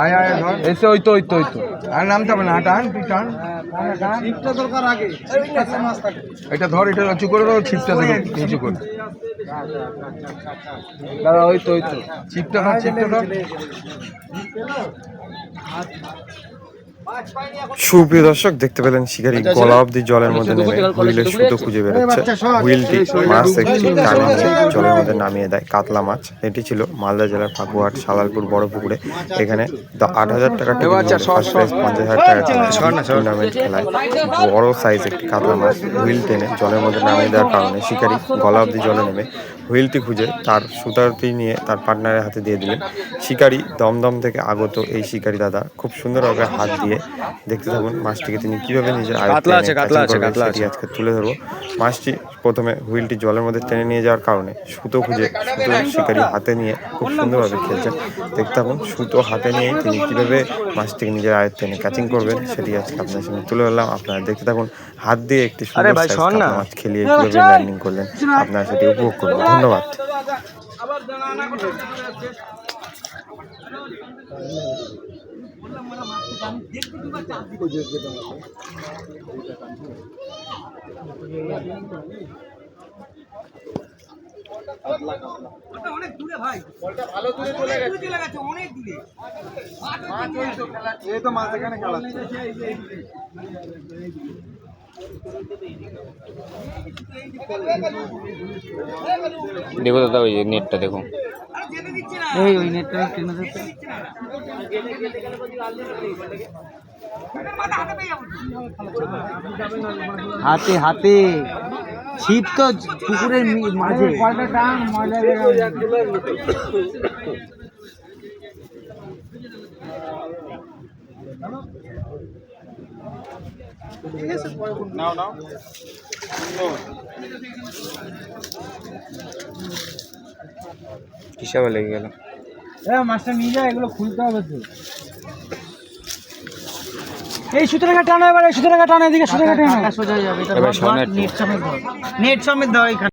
আয় আয় ধর এসে ওই তো আর নামতে হবে না, টান তুই টান। এটা ধর, এটা উঁচু করে দাও, ছিপটা থেকে নিচু করে দাদা। ওই তো ছিপটা ধর, ধর। সুপ্রিয় দর্শক, দেখতে পেলেন শিকারি গলা অব্দি জলের মধ্যে নেমে হুইলের সুতো খুঁজে বেরোচ্ছে। হুইলটি মাছ একটি টানে নিয়ে জলের মধ্যে নামিয়ে দেয় কাতলা মাছ। এটি ছিল মালদা জেলার ফাগুয়াট সালালপুর বড় পুকুরে। এখানে 8,000 টাকা টিকিট, ফার্স্ট প্রাইজ 50,000 টাকা টুর্নামেন্ট খেলায় বড় সাইজ একটি কাতলা মাছ হুইল টেনে জলের মধ্যে নামিয়ে দেওয়ার কারণে শিকারি গলা অব্দি জলে নেমে হুইলটি খুঁজে তার সুতারটি নিয়ে তার পার্টনারের হাতে দিয়ে দিলেন। শিকারি দমদম থেকে আগত এই শিকারি দাদা খুব সুন্দরভাবে হাত দিয়ে দেখতে থাকুন মাছটিকে তিনি কিভাবে নিজের আয়ত্তে আজকে তুলে ধরবো। মাছটি প্রথমে হুইলটি জলের মধ্যে টেনে নিয়ে যাওয়ার কারণে সুতো খুঁজে শিকারি হাতে নিয়ে খুব সুন্দরভাবে খেলছেন। দেখতে থাকুন সুতো হাতে নিয়ে তিনি কিভাবে মাছটিকে নিজের আয়ত্তে এনে ক্যাচিং করবেন, সেটি আজকে আপনার সামনে তুলে ধরলাম। আপনারা দেখতে থাকুন হাত দিয়ে একটি সুন্দর মাছ খেলিয়ে কিভাবে ল্যান্ডিং করলেন, আপনারা সেটি উপভোগ করবেন। ধন্যবাদ। অনেক দূরে ভাই, বলটা ভালো দূরে চলে গেছে, অনেক দূরে মাছ হইতো খেলা, এই তো মাছ এখানে খেলাচ্ছে। দেখো দাদা ওই নেটটা দেখো, এই ওই নেটটা টেনে দিতে হাতে হাতে ছিপ তো পুকুরের মাঝে। নাও হিসাবে লেগে গেল। মাছটা নিয়ে যায়, এগুলো খুলতে হবে তো। এই সুতরাং টানা, এবার এই সুতরাং টানা, এদিকে সুতরাং টানা সোজা যাবে। নেট সমেত ধর, নেট সমেত ধর।